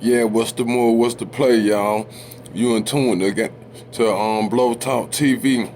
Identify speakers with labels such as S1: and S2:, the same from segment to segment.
S1: Yeah, what's the move? What's the play, y'all? You in tune to Blow Talk TV.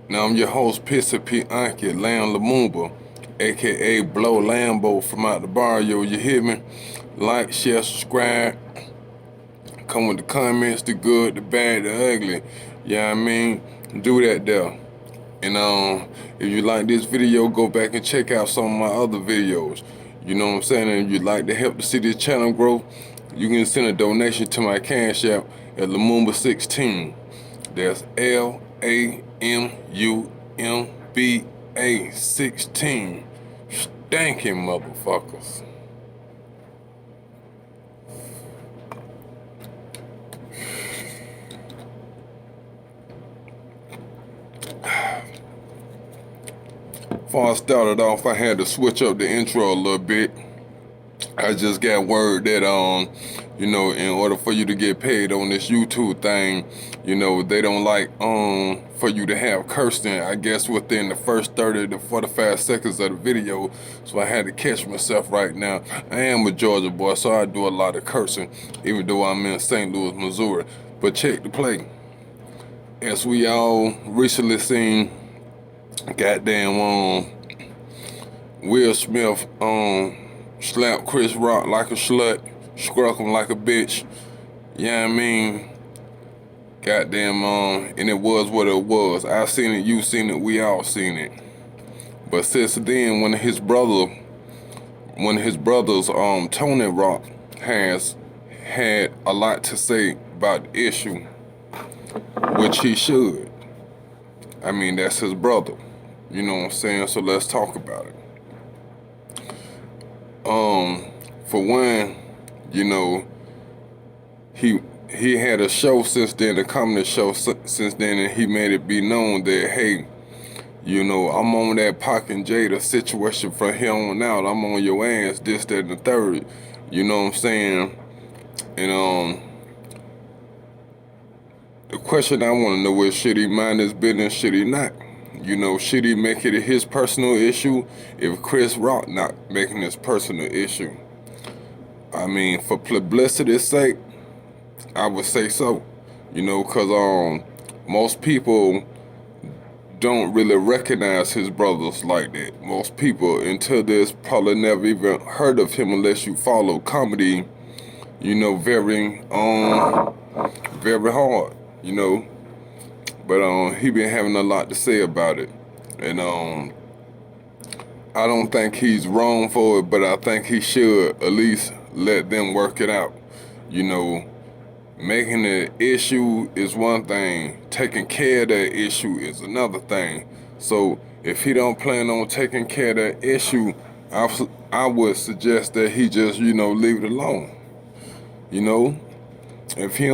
S1: Now I'm your host, Pissy Pianci, Lamumba, aka Blow Lambo from out the barrio. You hear me? Like, share, subscribe. Come with the comments, the good, the bad, the ugly. Yeah, I mean, do that there. And if you like this video, go back and check out some of my other videos. You know what I'm saying? And if you'd like to help the city channel grow, you can send a donation to my cash app at Lamumba 16. That's LAMUMBA 16. Stankin' motherfuckers. Before I started off, I had to switch up the intro a little bit. I just got word that in order for you to get paid on this YouTube thing, they don't like for you to have cursing, I guess, within the first 30 to 45 seconds of the video. So I had to catch myself right now. I am a Georgia boy, so I do a lot of cursing, even though I'm in St. Louis, Missouri. But check the play. As we all recently seen, goddamn Will Smith slapped Chris Rock like a slut, struck him like a bitch. Yeah, I mean, goddamn, and it was what it was. I seen it, you seen it, we all seen it. But since then, one of his brothers, Tony Rock, has had a lot to say about the issue, which he should. I mean, that's his brother. You know what I'm saying? So let's talk about it. For one, he had a show since then, a comedy show since then, and he made it be known that, hey, I'm on that Pac and Jada situation from here on out. I'm on your ass, this, that, and the third. You know what I'm saying? And the question I want to know is, should he mind his business, should he not? Should he make it his personal issue if Chris Rock not making his personal issue? I mean, for publicity's sake, I would say so. Because most people don't really recognize his brothers like that. Most people, until this, probably never even heard of him unless you follow comedy, very hard, But he been having a lot to say about it. And I don't think he's wrong for it, but I think he should at least let them work it out. Making the issue is one thing, taking care of that issue is another thing. So if he don't plan on taking care of that issue, I would suggest that he just, leave it alone. If he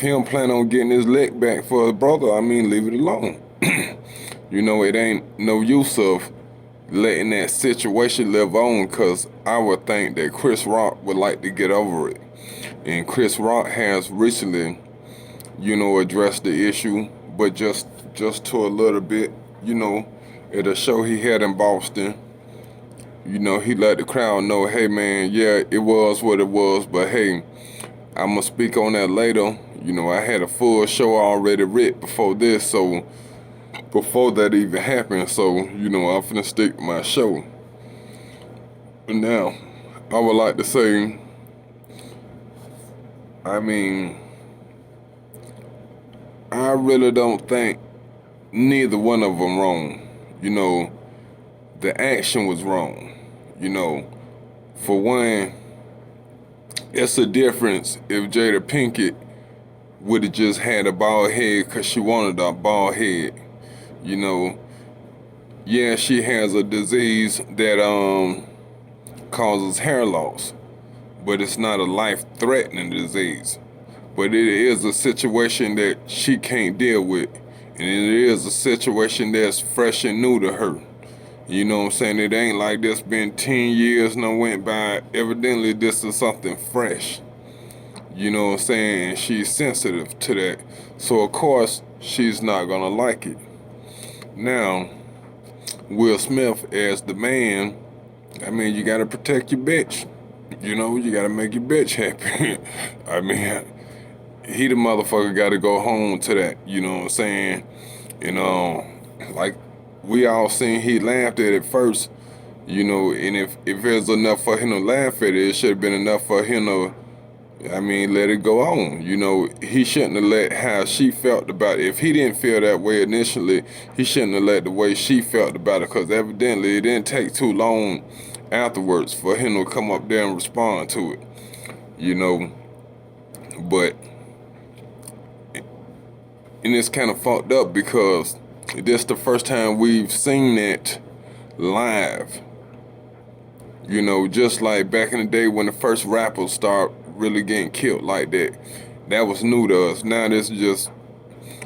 S1: don't plan on getting his lick back for his brother, I mean, leave it alone. It ain't no use of letting that situation live on, because I would think that Chris Rock would like to get over it. And Chris Rock has recently, addressed the issue, but just to a little bit, at a show he had in Boston. He let the crowd know, hey man, yeah, it was what it was, but hey, I'm gonna speak on that later. I had a full show already written before this, so before that even happened, so, I'm finna stick to my show. But now, I would like to say, I mean, I really don't think neither one of them wrong. The action was wrong. For one, it's a difference if Jada Pinkett would have just had a bald head because she wanted a bald head. Yeah, she has a disease that causes hair loss, but it's not a life-threatening disease. But it is a situation that she can't deal with, and it is a situation that's fresh and new to her. You know what I'm saying? It ain't like this been 10 years and went by. Evidently, this is something fresh. You know what I'm saying? And she's sensitive to that. So, of course, she's not gonna like it. Now, Will Smith, as the man, I mean, you gotta protect your bitch. You know, you gotta make your bitch happy. I mean, he the motherfucker gotta go home to that, you know what I'm saying? And like we all seen he laughed at it first, you know, and if it was enough for him to laugh at it, it should have been enough for him to, I mean, let it go on. You know, he shouldn't have let how she felt about it. If he didn't feel that way initially, he shouldn't have let the way she felt about it, because evidently it didn't take too long afterwards for him to come up there and respond to it, you know. But, and it's kind of fucked up because this the first time we've seen that live. You know, just like back in the day when the first rappers start really getting killed like that. That was new to us. Now this is just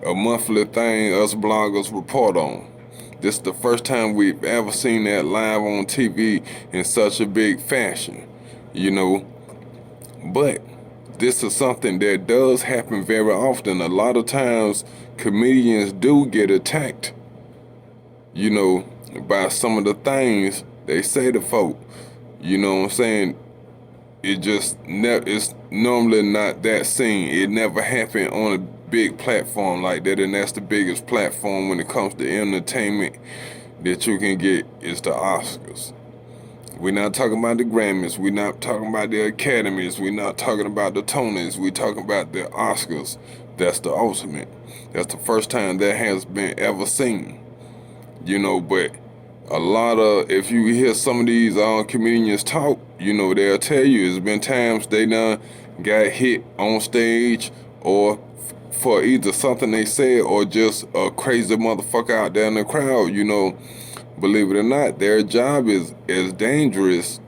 S1: a monthly thing us bloggers report on. This is the first time we've ever seen that live on TV in such a big fashion, you know. But this is something that does happen very often. A lot of times comedians do get attacked, you know, by some of the things they say to folk. You know what I'm saying? It just it's normally not that scene. It never happened on a big platform like that, and that's the biggest platform when it comes to entertainment that you can get is the Oscars. We're not talking about the Grammys. We're not talking about the Academies. We're not talking about the Tonys. We're talking about the Oscars. That's the ultimate. That's the first time that has been ever seen. You know, but a lot of, if you hear some of these comedians talk, you know, they'll tell you it's been times they done got hit on stage or for either something they said or just a crazy motherfucker out there in the crowd, you know. Believe it or not, their job is as dangerous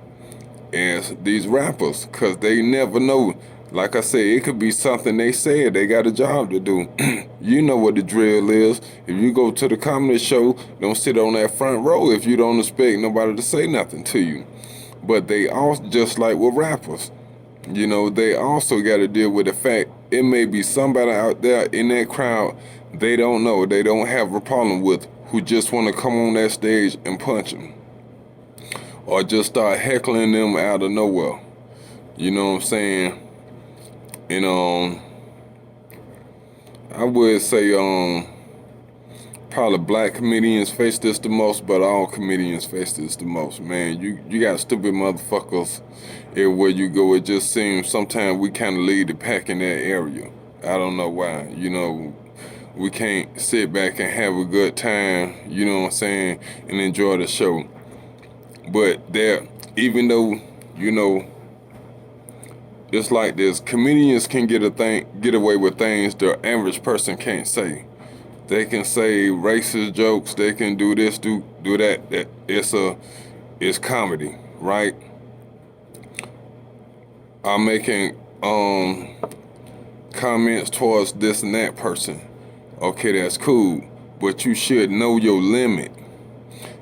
S1: as these rappers, because they never know. Like I said, it could be something they said. They got a job to do. You know what the drill is. If you go to the comedy show, don't sit on that front row if you don't expect nobody to say nothing to you. But they also, just like with rappers, you know, they also got to deal with the fact it may be somebody out there in that crowd they don't know, they don't have a problem with, who just want to come on that stage and punch them. Or just start heckling them out of nowhere. You know what I'm saying? And I would say probably black comedians face this the most, but all comedians face this the most. Man, you got stupid motherfuckers everywhere you go. It just seems sometimes we kind of lead the pack in that area. I don't know why. You know, we can't sit back and have a good time, you know what I'm saying, and enjoy the show. But there, even though, you know, it's like this, comedians can get away with things the average person can't say. They can say racist jokes. They can do this, do that. That it's comedy, right? I'm making comments towards this and that person. Okay, that's cool, but you should know your limit,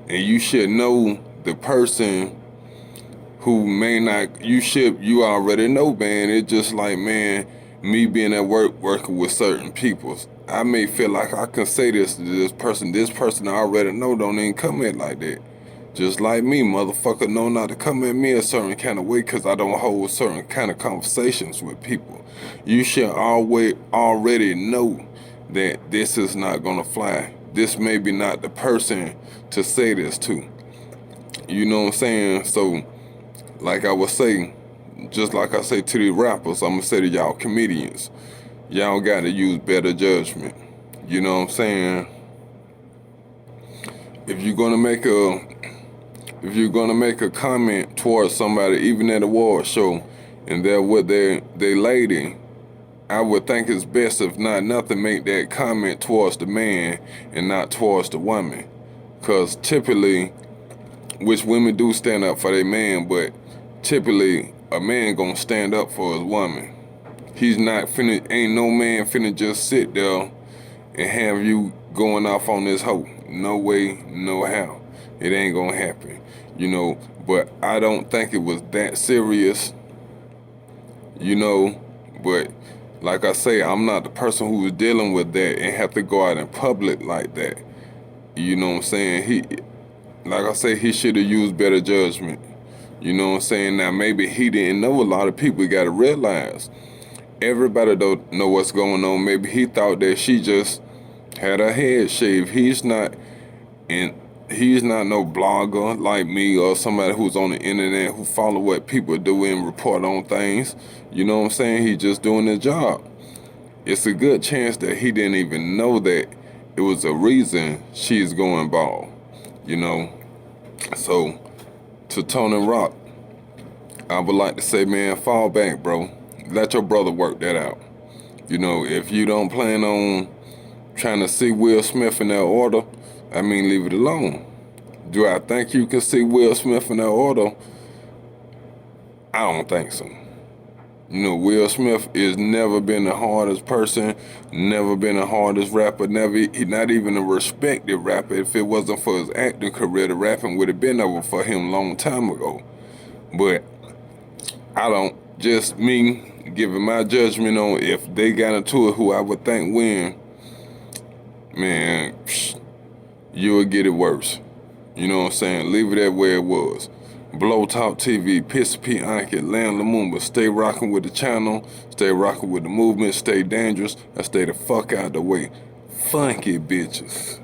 S1: and you should know the person who may not. You already know, man. It's just like, man, me being at work, working with certain people. I may feel like I can say this to this person. This person I already know don't even come in like that. Just like me, motherfucker, know not to come at me a certain kind of way because I don't hold certain kind of conversations with people. You should already know that this is not gonna fly. This may be not the person to say this to. You know what I'm saying? So, like I was saying, just like I say to these rappers, I'm gonna say to y'all comedians, y'all gotta use better judgment. You know what I'm saying? If you're gonna make a comment towards somebody, even at a award show, and they're with their lady, I would think it's best, if not nothing, make that comment towards the man and not towards the woman. Because typically, which women do stand up for their man, but typically a man gonna stand up for his woman. He's not finna, ain't no man finna just sit there and have you going off on this hoe. No way, no how. It ain't gonna happen, you know. But I don't think it was that serious, you know. But like I say, I'm not the person who was dealing with that and have to go out in public like that. You know what I'm saying? Like I say, he should have used better judgment. You know what I'm saying? Now, maybe he didn't know. A lot of people got to realize everybody don't know what's going on. Maybe he thought that she just had her head shaved. And he's not no blogger like me or somebody who's on the internet who follow what people do and report on things. You know what I'm saying? He's just doing his job. It's a good chance that he didn't even know that it was a reason she's going bald. You know? So, to Tony Rock, I would like to say, man, fall back, bro. Let your brother work that out. You know, if you don't plan on trying to see Will Smith in that order, I mean, leave it alone. Do I think you can see Will Smith in that order? I don't think so. You know, Will Smith has never been the hardest person, never been the hardest rapper, he not even a respected rapper. If it wasn't for his acting career, the rapping would have been over for him a long time ago. But I don't, just me giving my judgment on if they got into it, who I would think win, man, you would get it worse. You know what I'm saying? Leave it that way it was. Blow Top TV, Pissy, Pianci, Lamumba. Stay rocking with the channel, stay rocking with the movement, stay dangerous, and stay the fuck out the way. Funky bitches.